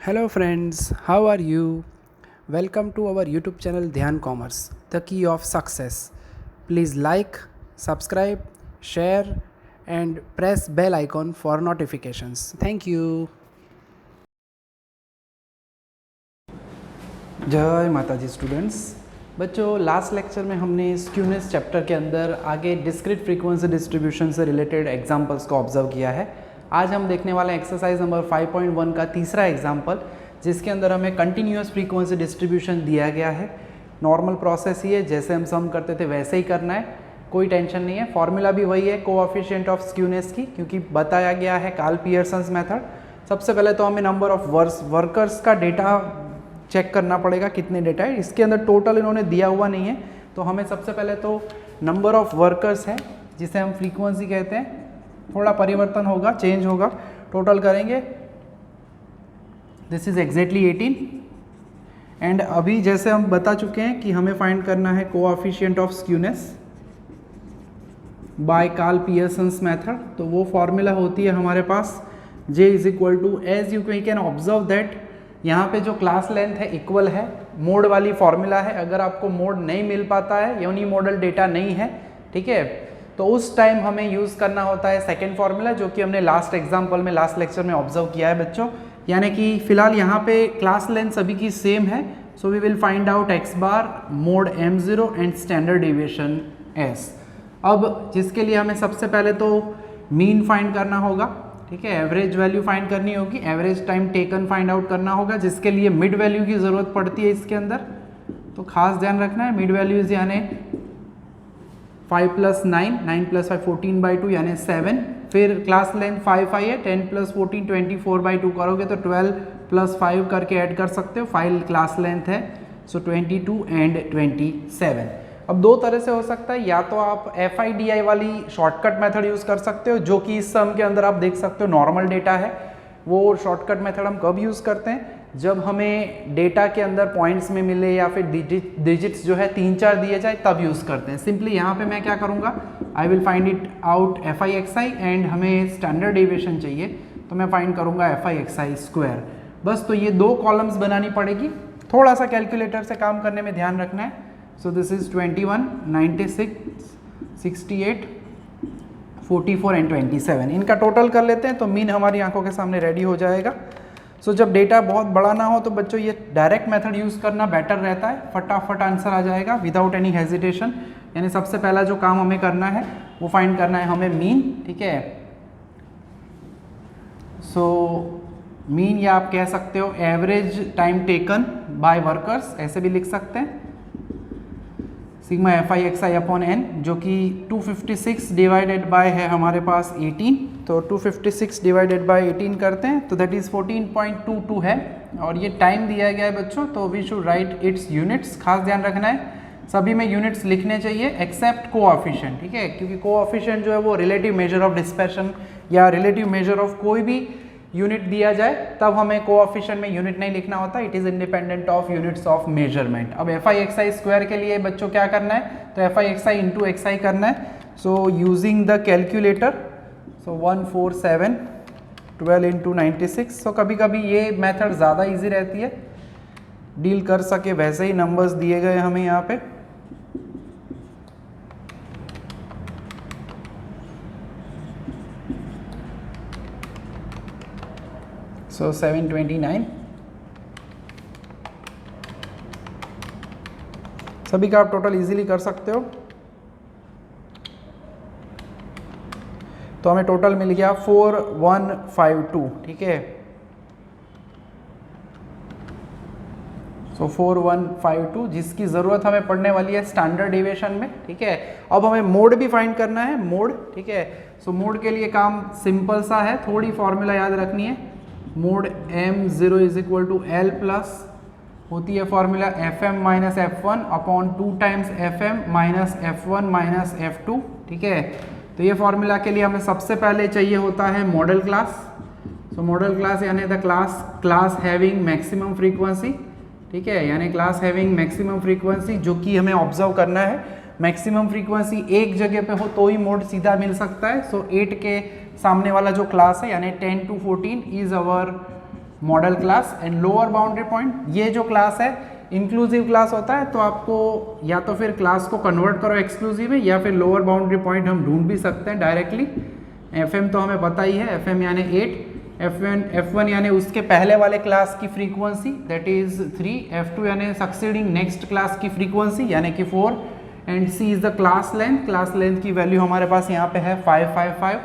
Hello friends, how are you? Welcome to our YouTube channel Dhyan Commerce, the key of success. Please like, subscribe, share and press bell icon for notifications. Thank you. जय माता जी students. बच्चों last lecture में हमने skewness chapter के अंदर आगे discrete frequency distribution से related examples को ऑब्जर्व किया है। आज हम देखने वाले हैं एक्सरसाइज नंबर 5.1 का तीसरा एग्जांपल, जिसके अंदर हमें कंटिन्यूअस फ्रीक्वेंसी डिस्ट्रीब्यूशन दिया गया है। नॉर्मल प्रोसेस ही है, जैसे हम सम करते थे वैसे ही करना है, कोई टेंशन नहीं है। फॉर्मूला भी वही है कोएफिशिएंट ऑफ स्क्यूनेस की, क्योंकि बताया गया है कार्ल पियर्सन्स मेथड। सबसे पहले तो हमें नंबर ऑफ वर्कर्स का डेटा चेक करना पड़ेगा, कितने डेटा है। इसके अंदर टोटल इन्होंने दिया हुआ नहीं है, तो हमें सबसे पहले तो नंबर ऑफ वर्कर्स है जिसे हम फ्रीक्वेंसी कहते हैं, थोड़ा परिवर्तन होगा, चेंज होगा। टोटल करेंगे, दिस इज एग्जैक्टली 18। एंड अभी जैसे हम बता चुके हैं कि हमें फाइंड करना है coefficient of skewness by Karl Pearson's method. तो वो फॉर्मूला होती है हमारे पास J is equal to, as you can observe that यहाँ पे जो क्लास लेंथ है इक्वल है, मोड वाली फॉर्मूला है। अगर आपको मोड नहीं मिल पाता है, यूनी मॉडल डेटा नहीं है, ठीक है, तो उस टाइम हमें यूज़ करना होता है सेकेंड फॉर्मूला, जो कि हमने लास्ट एग्जाम्पल में लास्ट लेक्चर में ऑब्जर्व किया है बच्चों। यानी कि फिलहाल यहाँ पे क्लास लेंथ सभी की सेम है, so we will find out x bar mode m0 and standard deviation s। अब जिसके लिए हमें सबसे पहले तो मीन फाइंड करना होगा, ठीक है, एवरेज वैल्यू फाइंड करनी होगी, average time taken find out करना होगा, जिसके लिए मिड वैल्यू की ज़रूरत पड़ती है इसके अंदर। तो खास ध्यान रखना है, मिड वैल्यूज यानी 5 + 9, 9 + 5 14/2 यानी 7। फिर क्लास लेंथ 5 है, 10 + 14 24/2 करोगे तो 12 + 5 करके ऐड कर सकते हो। 5 क्लास लेंथ है, सो 22 एंड 27। अब दो तरह से हो सकता है, या तो आप FIDI वाली शॉर्टकट मेथड यूज़ कर सकते हो, जो कि इस सम के अंदर आप देख सकते हो नॉर्मल डेटा है। वो शॉर्टकट मेथड हम कब यूज़ करते हैं, जब हमें डेटा के अंदर पॉइंट्स में मिले या फिर डिजिट्स जो है 3-4 दिए जाए, तब यूज़ करते हैं। सिंपली यहाँ पे मैं क्या करूँगा, I will find it out FIXI and हमें स्टैंडर्ड डेविएशन चाहिए, तो मैं फाइंड करूँगा FIXI²। बस तो ये दो कॉलम्स बनानी पड़ेगी, थोड़ा सा कैलकुलेटर से काम करने में ध्यान रखना है। So this is 21, 96, 68, 44 and 27। इनका टोटल कर लेते हैं तो मीन हमारी आंखों के सामने रेडी हो जाएगा। सो जब डेटा बहुत बड़ा ना हो तो बच्चों ये डायरेक्ट मेथड यूज़ करना बेटर रहता है, फटाफट आंसर आ जाएगा विदाउट एनी हेजिटेशन। यानी सबसे पहला जो काम हमें करना है वो फाइंड करना है हमें मीन, ठीक है। सो मीन, या आप कह सकते हो average time taken by workers, ऐसे भी लिख सकते हैं, सिग्मा FIXI अपॉन n, जो कि 256 डिवाइडेड बाय है हमारे पास 18। तो 256 डिवाइडेड बाय 18 करते हैं तो दैट इज़ 14.22 है। और ये टाइम दिया गया है बच्चों, तो we should write its units. खास ध्यान रखना है, सभी में यूनिट्स लिखने चाहिए एक्सेप्ट कोएफिशिएंट, ठीक है, क्योंकि कोएफिशिएंट जो है वो रिलेटिव मेजर ऑफ डिस्पर्शन या रिलेटिव मेजर ऑफ कोई भी यूनिट दिया जाए तब हमें कोएफिशिएंट में यूनिट नहीं लिखना होता, it is independent of units of measurement. अब FIXI² के लिए बच्चों क्या करना है, तो FIXI इंटू XI करना है। So using the calculator, so 147 12 into 96। सो कभी कभी ये मेथड ज़्यादा इजी रहती है, डील कर सके वैसे ही नंबर्स दिए गए हमें यहाँ पे। सो 729 सभी का आप टोटल इजीली कर सकते हो। तो हमें टोटल मिल गया 4152, ठीक है। सो 4152, जिसकी ज़रूरत हमें पड़ने वाली है स्टैंडर्ड डेविएशन में, ठीक है। अब हमें मोड भी फाइंड करना है, मोड, ठीक है। सो मोड के लिए काम सिंपल सा है, थोड़ी फॉर्मूला याद रखनी है। Mode m0 is equal to L plus होती है formula FM minus F1 upon 2 times FM minus F1 minus F2, ठीक है। तो ये फॉर्मूला के लिए हमें सबसे पहले चाहिए होता है मॉडल क्लास। सो मॉडल क्लास यानी the class having maximum frequency, ठीक है, यानी क्लास हैविंग मैक्सिमम फ्रीक्वेंसी, जो कि हमें ऑब्जर्व करना है। मैक्सिमम फ्रीक्वेंसी एक जगह पे हो तो ही मोड सीधा मिल सकता है। सो 8 के सामने वाला जो क्लास है यानी 10 to 14 is our model class and lower boundary point, ये जो क्लास है इंक्लूसिव क्लास होता है, तो आपको या तो फिर क्लास को कन्वर्ट करो एक्सक्लूसिव में, या फिर लोअर बाउंड्री पॉइंट हम ढूंढ भी सकते हैं डायरेक्टली। FM तो हमें पता ही है, FM यानी 8, F1 यानी उसके पहले वाले क्लास की फ्रीक्वेंसी दैट इज 3, F2 यानी सक्सीडिंग नेक्स्ट क्लास की फ्रीक्वेंसी यानी कि 4, and C is the class length की वैल्यू हमारे पास यहाँ पे है 555।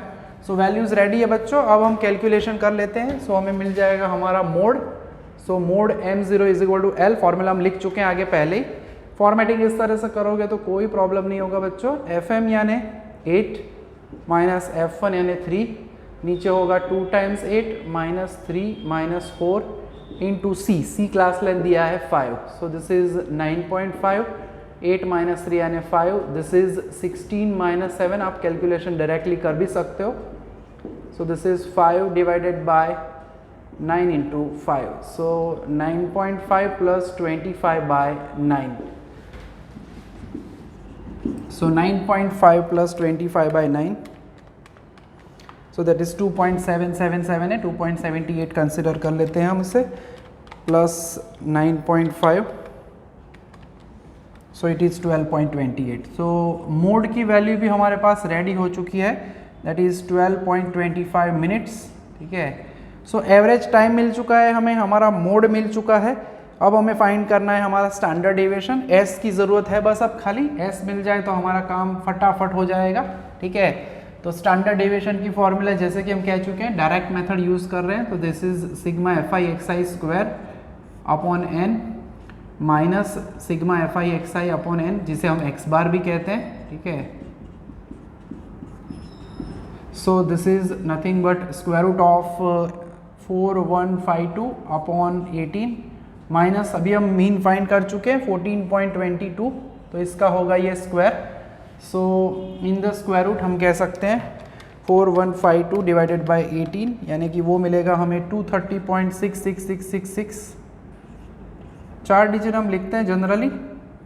सो वैल्यूज रेडी है बच्चों, अब हम कैलकुलेशन कर लेते हैं। सो हमें मिल जाएगा हमारा mode, so mode M0 is equal to L, formula हम लिख चुके हैं आगे पहले ही। फॉर्मेटिंग इस तरह से करोगे तो कोई प्रॉब्लम नहीं होगा बच्चों। FM यानी 8 माइनस F1 यानी 3, नीचे होगा 2 times 8 minus 3 minus 4 into C class length दिया है 5, सो दिस इज 9.5, 8 माइनस 3 यानी 5, दिस इज 16 माइनस 7, आप कैलकुलेशन डायरेक्टली कर भी सकते हो। सो this is 5 divided by 9 into 5, so 9.5 plus 25 by 9, so 9.5 plus 25 by 9, so that is 2.777 है, 2.78 कंसिडर कर लेते हैं हम इसे, plus 9.5, so it is 12.28। so mode की वैल्यू भी हमारे पास रेडी हो चुकी है, that is 12.25 मिनट्स, ठीक है। सो एवरेज टाइम मिल चुका है हमें, हमारा मोड मिल चुका है। अब हमें फाइंड करना है हमारा स्टैंडर्ड डेविएशन, S की ज़रूरत है बस, अब खाली S मिल जाए तो हमारा काम फटाफट हो जाएगा, ठीक है। तो स्टैंडर्ड डेविएशन की फॉर्मूला जैसे कि हम कह चुके हैं, डायरेक्ट मेथड यूज़ कर रहे हैं, तो this is sigma FI square upon n minus sigma FI upon n, जिसे हम x बार भी कहते हैं, ठीक है। So this is nothing but square root of 4152 upon 18 minus, अभी हम मीन फाइंड कर चुके हैं 14.22, तो इसका होगा ये square. So in the square root हम कह सकते हैं 4152 डिवाइडेड बाय 18, यानी कि वो मिलेगा हमें 230.66666। 4 डिजिट हम लिखते हैं जनरली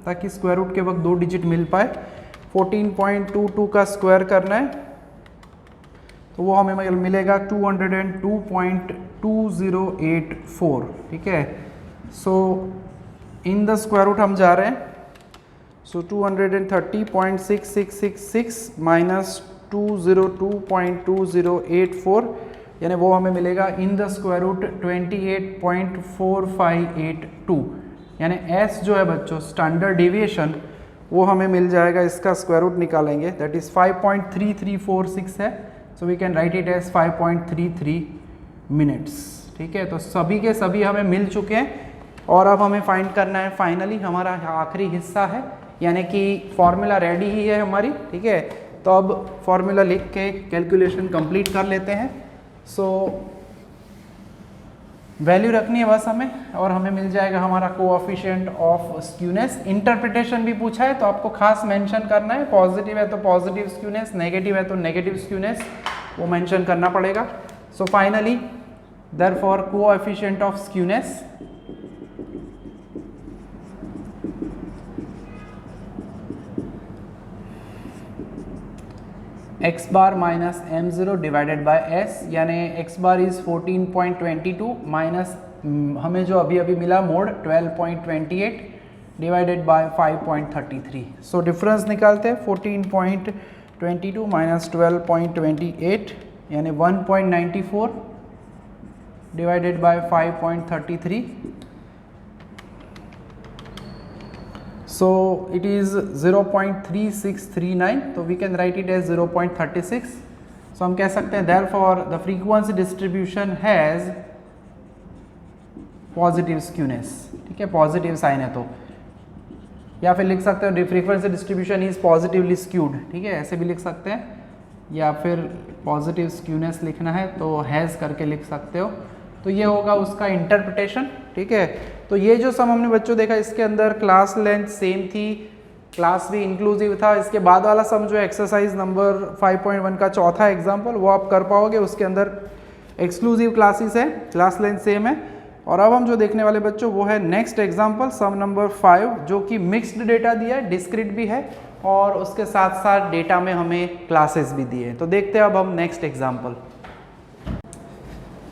ताकि स्क्वायर रूट के वक्त 2 डिजिट मिल पाए। 14.22 का स्क्वायर करना है तो वो हमें मिलेगा 202.2084, ठीक है। सो इन द स्क्वायर रूट हम जा रहे हैं, सो 230.6666 माइनस 202.2084, यानी वो हमें मिलेगा इन द स्क्वायर रूट 28.4582, यानी S जो है बच्चों स्टैंडर्ड डेविएशन, वो हमें मिल जाएगा, इसका स्क्वायर रूट निकालेंगे, दैट इज़ 5.3346 है, so we can write it as 5.33 minutes, ठीक है। तो सभी के सभी हमें मिल चुके हैं और अब हमें फाइंड करना है फाइनली हमारा आखिरी हिस्सा है, यानी कि फॉर्मूला रेडी ही है हमारी, ठीक है। तो अब फॉर्मूला लिख के कैलकुलेशन कंप्लीट कर लेते हैं। सो वैल्यू रखनी है बस हमें, और हमें मिल जाएगा हमारा कोएफिशिएंट ऑफ स्क्यूनेस। इंटरप्रिटेशन भी पूछा है तो आपको खास मेंशन करना है, पॉजिटिव है तो पॉजिटिव स्क्यूनेस, नेगेटिव है तो नेगेटिव स्क्यूनेस, वो मेंशन करना पड़ेगा। So finally therefore coefficient of skewness x बार minus m0 divided by s, यानी x बार इज 14.22 माइनस हमें जो अभी अभी मिला mode 12.28 divided by 5.33। So difference निकालते हैं, 14.22 माइनस 12.28 यानी 1.94 divided by 5.33, so it is 0.3639, तो we can write it as 0.36। so हम कह सकते हैं therefore the frequency distribution has positive skewness, ठीक है, पॉजिटिव साइन है तो, या फिर लिख सकते हो frequency distribution is positively skewed, ठीक है, ऐसे भी लिख सकते हैं, या फिर पॉजिटिव स्क्यूनेस लिखना है तो हैज़ करके लिख सकते हो। तो ये होगा उसका इंटरप्रिटेशन, ठीक है। तो ये जो सम हमने बच्चों देखा, इसके अंदर क्लास लेंथ सेम थी, क्लास भी इंक्लूसिव था। इसके बाद वाला सम जो एक्सरसाइज नंबर 5.1 का चौथा एग्जाम्पल, वो आप कर पाओगे, उसके अंदर एक्सक्लूसिव क्लासेस है, क्लास लेंथ सेम है। और अब हम जो देखने वाले बच्चों वो है नेक्स्ट एग्जाम्पल सम नंबर 5, जो कि मिक्स्ड डेटा दिया है, डिस्क्रीट भी है और उसके साथ साथ डेटा में हमें क्लासेस भी दिए हैं। तो देखते हैं अब हम नेक्स्ट एग्जाम्पल।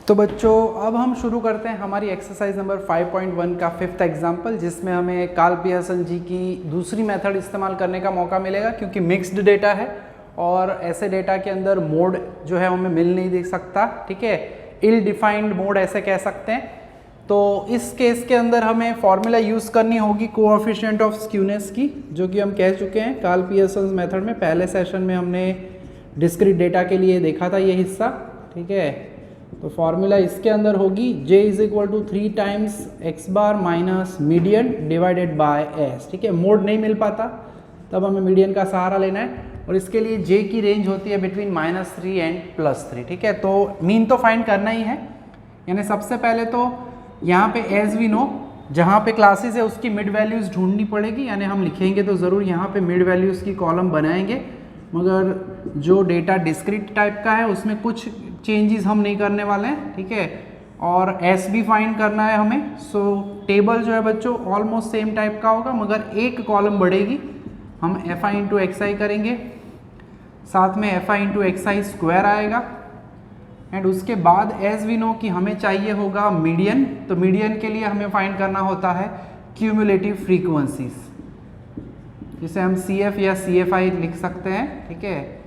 तो बच्चों अब हम शुरू करते हैं हमारी एक्सरसाइज नंबर 5.1 का 5th एग्जाम्पल, जिसमें हमें कार्ल पियर्सन जी की दूसरी मेथड इस्तेमाल करने का मौका मिलेगा, क्योंकि मिक्स्ड डेटा है और ऐसे डेटा के अंदर मोड जो है हमें मिल नहीं दे सकता, ठीक है, इल डिफाइंड मोड ऐसे कह सकते हैं। तो इस केस के अंदर हमें फॉर्मूला यूज़ करनी होगी कोएफिशिएंट ऑफ स्क्यूनेस की, जो कि हम कह चुके हैं कार्ल पियर्सन मेथड में। पहले सेशन में हमने डिस्क्रीट डेटा के लिए देखा था ये हिस्सा, ठीक है। तो फॉर्मूला इसके अंदर होगी J is equal to 3 times x bar minus median divided by s, ठीक है। मोड नहीं मिल पाता तब हमें मीडियन का सहारा लेना है, और इसके लिए J की रेंज होती है बिटवीन -3 एंड +3, ठीक है। तो मीन तो फाइंड करना ही है, यानी सबसे पहले तो यहाँ पे एज वी नो जहाँ पे क्लासेस है उसकी मिड वैल्यूज़ ढूंढनी पड़ेगी, यानी हम लिखेंगे तो ज़रूर यहाँ पे मिड वैल्यूज़ की कॉलम बनाएंगे, मगर जो डेटा डिस्क्रीट टाइप का है उसमें कुछ चेंजेस हम नहीं करने वाले हैं, ठीक है। और एस भी फाइंड करना है हमें। सो टेबल जो है बच्चों ऑलमोस्ट सेम टाइप का होगा, मगर एक कॉलम बढ़ेगी, हम एफ आई इंटू एक्स आई करेंगे, साथ में F I into x I square आएगा, एंड उसके बाद एज वी नो कि हमें चाहिए होगा मीडियन। तो मीडियन के लिए हमें फाइंड करना होता है क्यूमुलेटिव फ्रीक्वेंसीज, जिसे हम सी एफ या सी एफ आई लिख सकते हैं, ठीक है।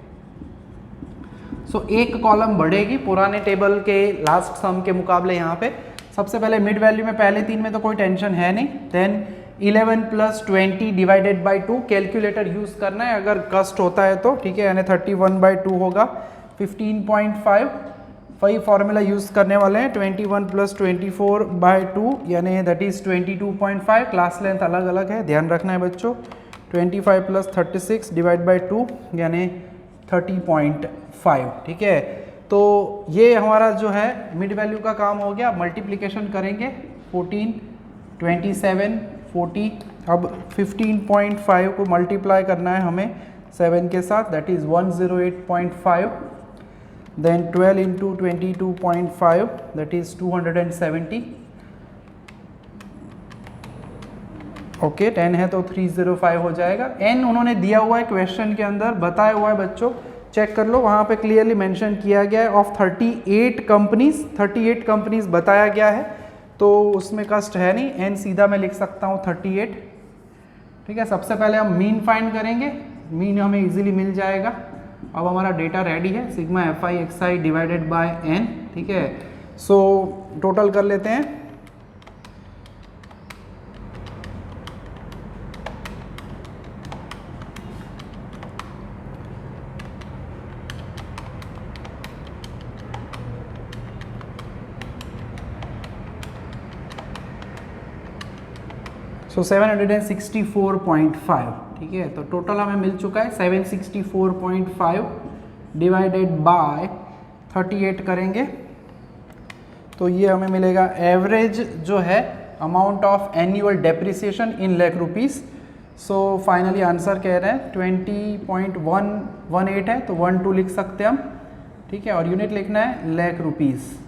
सो एक कॉलम बढ़ेगी पुराने टेबल के लास्ट सम के मुकाबले। यहाँ पे सबसे पहले मिड वैल्यू में पहले 3 में तो कोई टेंशन है नहीं, then 11 + 20 divided by 2, calculator use करना है अगर कस्ट होता है तो, ठीक है, यानी 31/2 होगा 15.5। वही फॉर्मूला यूज़ करने वाले हैं 21 + 24/2, यानी दैट इज़ 22.5। क्लास लेंथ अलग अलग है, ध्यान रखना है बच्चों। 25 + 36 डिवाइड बाई 2 यानी 30.5, ठीक है। तो ये हमारा जो है मिड वैल्यू का काम हो गया। मल्टीप्लिकेशन करेंगे 14, 27, 40। अब 15.5 को मल्टीप्लाई करना है हमें 7 के साथ, that is 108.5। Then 12 into 22.5 that is 270। Okay 10 है तो 305 हो जाएगा। n उन्होंने दिया हुआ है क्वेश्चन के अंदर, बताया हुआ है बच्चों, चेक कर लो, वहाँ पे क्लियरली मेंशन किया गया है ऑफ 38 कंपनीज, 38 कंपनीज बताया गया है, तो उसमें कष्ट है नहीं, n सीधा मैं लिख सकता हूँ 38, ठीक है। सबसे पहले हम मीन फाइंड करेंगे, मीन हमें इजीली मिल जाएगा। अब हमारा डेटा रेडी है, sigma F I x I divided by n, ठीक है। सो टोटल कर लेते हैं। सो 764.5, ठीक है। तो टोटल हमें मिल चुका है 764.5 डिवाइडेड बाय 38 करेंगे तो ये हमें मिलेगा एवरेज जो है amount of annual depreciation in lakh rupees. So finally answer कह रहे हैं 20.118 है, तो 12 लिख सकते हैं हम, ठीक है, और यूनिट लिखना है लाख रुपीस।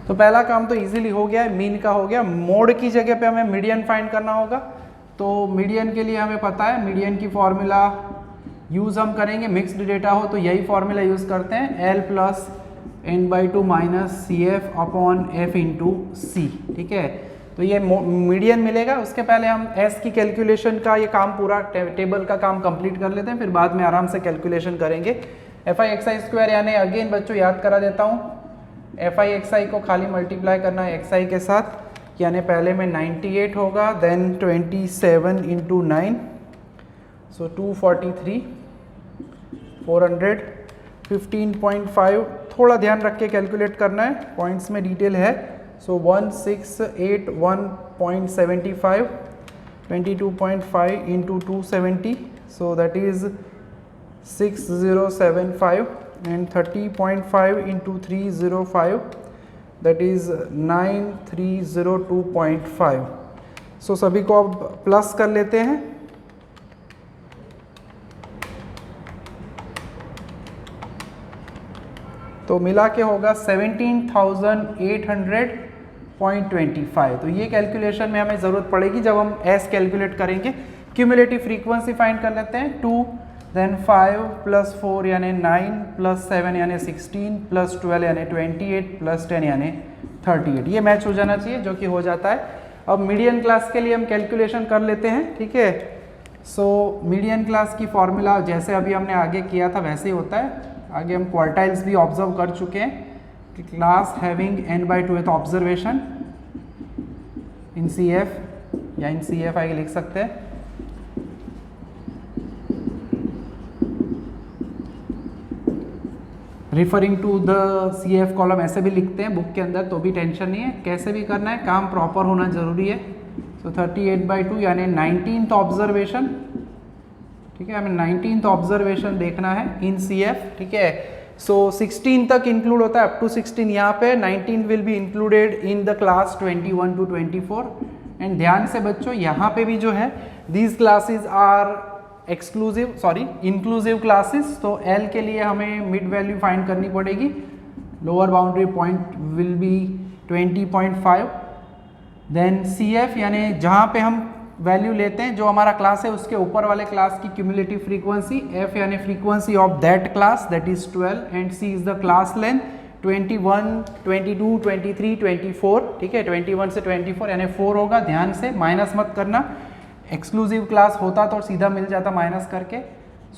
तो पहला काम तो इजीली हो गया है, मीन का हो गया। मोड की जगह पे हमें मीडियन फाइंड करना होगा। तो मीडियन के लिए हमें पता है मीडियन की फॉर्मूला यूज़ हम करेंगे, मिक्स्ड डेटा हो तो यही फॉर्मूला यूज़ करते हैं, L + n/2 - CF upon F × C, ठीक है। तो ये मीडियन मिलेगा। उसके पहले हम S की कैलकुलेशन का ये काम पूरा टेबल का काम कंप्लीट कर लेते हैं, फिर बाद में आराम से कैलकुलेशन करेंगे। FI/XI² यानी अगेन बच्चों याद करा देता हूँ, FI/XI को खाली मल्टीप्लाई करना है XI के साथ, यानी पहले में 98 होगा, देन 27 × 9, सो 243, 400, 15.5। थोड़ा ध्यान रख के कैलकुलेट करना है, पॉइंट्स में डिटेल है। सो 1681.75, 22.5 × 270, so that is 6075, and 30.5 × 305 that is 9302.5। सो सभी को अब प्लस कर लेते हैं। तो मिला के होगा 17,800.25। तो ये कैलकुलेशन में हमें ज़रूरत पड़ेगी जब हम एस कैलकुलेट करेंगे। क्यूमुलेटिव फ्रीक्वेंसी फाइंड कर लेते हैं 2, देन 5 प्लस 4 यानी 9 प्लस 7 यानी 16 प्लस 12 यानी 28 प्लस 10 यानी 38। ये मैच हो जाना चाहिए, जो कि हो जाता है। अब मीडियन क्लास के लिए हम कैलकुलेशन कर लेते हैं, ठीक है। सो मीडियन क्लास की फॉर्मूला जैसे अभी हमने आगे किया था वैसे ही होता है। आगे हम क्वार्टाइल्स भी ऑब्जर्व कर चुके हैं कि class having n/2th observation in CF या इन CF आगे लिख सकते हैं। Referring to the CF column ऐसे भी लिखते हैं बुक के अंदर, तो भी टेंशन नहीं है, कैसे भी करना है, काम प्रॉपर होना जरूरी है। सो 38/2 यानी 19th ऑब्जर्वेशन, ठीक है, हमें 19th ऑब्जर्वेशन देखना है इन CF, ठीक है। सो 16 तक इंक्लूड होता है, अप टू 16। यहाँ पे 19 will be included in the class 21 to 24। And ध्यान से बच्चों यहाँ पे भी जो है these classes are exclusive, sorry inclusive classes. तो L के लिए हमें मिड वैल्यू फाइंड करनी पड़ेगी। Lower boundary point will be 20.5। Then CF यानी जहाँ पे हम वैल्यू लेते हैं, जो हमारा क्लास है उसके ऊपर वाले क्लास की क्यूमुलेटिव फ्रीक्वेंसी, F यानी frequency of that class, that is 12, and C is the class length 21, 22, 23, 24, ठीक है। 21 से 24 यानी 4 होगा। ध्यान से माइनस मत करना, एक्सक्लूसिव क्लास होता तो सीधा मिल जाता माइनस करके।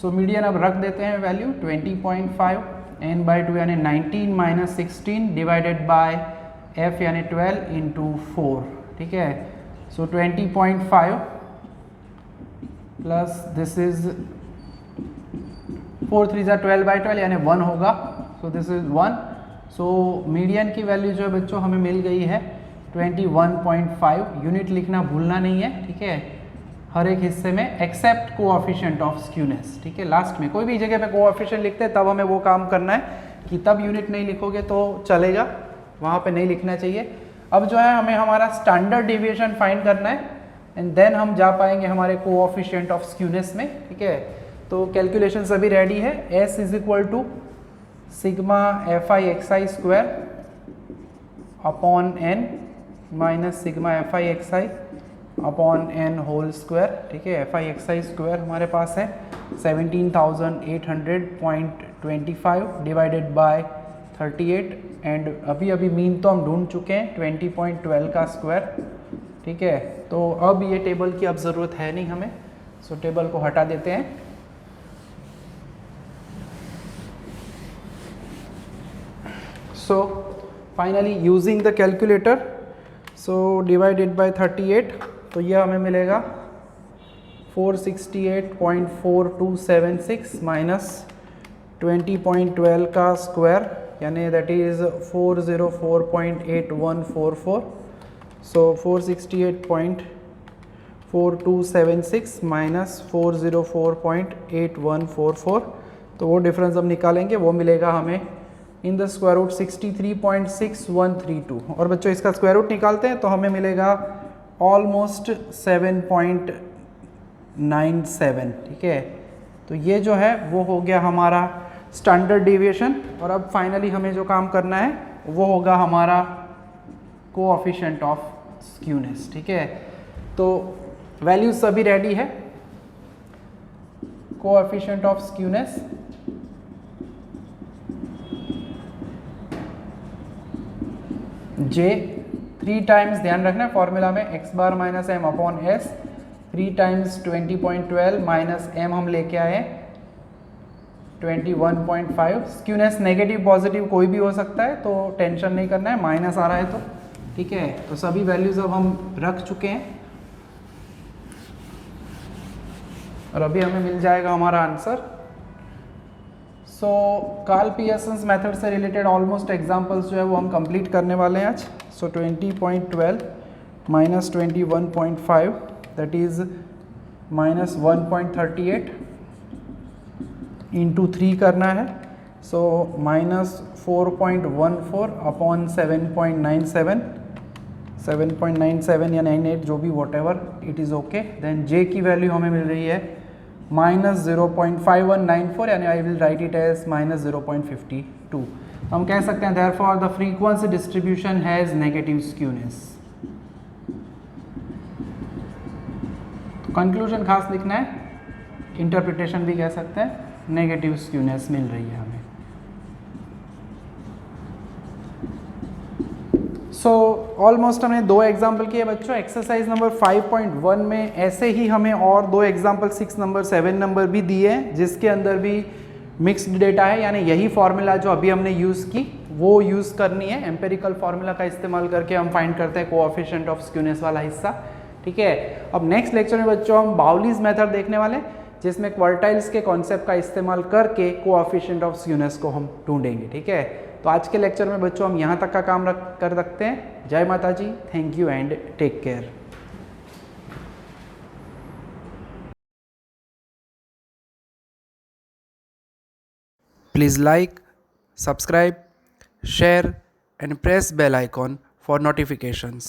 सो मीडियन अब रख देते हैं वैल्यू 20.5, n/2 यानी 19 माइनस 16 डिवाइडेड बाय F यानी 12 इंटू 4, ठीक है। सो 20.5 प्लस दिस इज 4 3 12/12 यानी 1 होगा। सो दिस इज 1। सो मीडियन की वैल्यू जो है बच्चों हमें मिल गई है 21.5। यूनिट लिखना भूलना नहीं है, ठीक है, हर एक हिस्से में, एक्सेप्ट कोएफिशिएंट ऑफ स्क्यूनेस, ठीक है। लास्ट में कोई भी जगह पे कोएफिशिएंट लिखते हैं तब हमें वो काम करना है कि तब यूनिट नहीं लिखोगे तो चलेगा, वहाँ पे नहीं लिखना चाहिए। अब जो है हमें हमारा स्टैंडर्ड डेविएशन फाइंड करना है, एंड देन हम जा पाएंगे हमारे कोएफिशिएंट ऑफ स्क्यूनेस में, ठीक है। तो कैलकुलेशन सभी रेडी है। S is equal to sigma FI/XI square upon n minus sigma FI/XI upon n whole square, ठीक है। FI/XI स्क्वायर हमारे पास है 17,800.25 डिवाइडेड बाय 38, एंड अभी अभी मीन तो हम ढूंढ चुके हैं 20.12 का स्क्वायर, ठीक है। तो अब ये टेबल की अब ज़रूरत है नहीं हमें, सो टेबल को हटा देते हैं। So finally using the calculator, so divided by 38, तो ये हमें मिलेगा 468.4276 माइनस 20.12 का स्क्वायर यानी दैट इज 404.8144। सो 468.4276 माइनस 404.8144, तो वो डिफरेंस हम निकालेंगे, वो मिलेगा हमें इन द स्क्वायर रूट 63.6132। और बच्चों इसका स्क्वायर रूट निकालते हैं तो हमें मिलेगा ऑलमोस्ट 7.97, ठीक है। तो ये जो है वो हो गया हमारा स्टैंडर्ड डेविएशन। और अब फाइनली हमें जो काम करना है वो होगा हमारा कोएफिशिएंट ऑफ स्क्यूनेस, ठीक है। तो वैल्यूज सभी रेडी है। Coefficient of skewness J 3 times, ध्यान रखना है फॉर्मूला में x बार minus m upon s, 3 times 20.12 minus m हम लेके आए 21.5। स्क्यूनेस नेगेटिव पॉजिटिव कोई भी हो सकता है, तो टेंशन नहीं करना है, माइनस आ रहा है तो ठीक है। तो सभी वैल्यूज अब हम रख चुके हैं और अभी हमें मिल जाएगा हमारा आंसर। सो कार्ल पियर्सन्स मेथड से रिलेटेड ऑलमोस्ट एग्जांपल्स जो है वो हम कंप्लीट करने वाले हैं आज। सो 20.12 minus 21.5 that is minus 1.38 into 3 करना है। सो माइनस 4.14 अपॉन 7.97, 7.97 या 98 जो भी whatever it is okay. Then J की वैल्यू हमें मिल रही है माइनस 0.5194 यानी I will write it as minus 0.52। हम कह सकते हैं therefore the frequency distribution has negative skewness. Conclusion खास लिखना है, इंटरप्रिटेशन भी कह सकते हैं, नेगेटिव स्क्यूनेस मिल रही है हमें। सो ऑलमोस्ट हमने 2 एग्जाम्पल किए बच्चों। एक्सरसाइज नंबर 5.1 में ऐसे ही हमें और 2 एग्जाम्पल 6 नंबर 7 नंबर भी दिए हैं, जिसके अंदर भी मिक्स्ड डेटा है, यानी यही फॉर्मूला जो अभी हमने यूज़ की वो यूज़ करनी है। एम्पेरिकल फार्मूला का इस्तेमाल करके हम फाइंड करते हैं कोएफिशिएंट ऑफ स्क्यूनेस वाला हिस्सा, ठीक है। अब नेक्स्ट लेक्चर में बच्चों हम बाउलीज मेथड देखने वाले हैं, जिसमें क्वार्टाइल्स के कॉन्सेप्ट का इस्तेमाल करके कोएफिशिएंट ऑफ स्क्यूनेस को हम ढूंढेंगे, ठीक है। तो आज के लेक्चर में बच्चों हम यहाँ तक का काम कर रखते हैं। जय माता जी, thank you and take care. Please like, subscribe, share and press bell icon for notifications.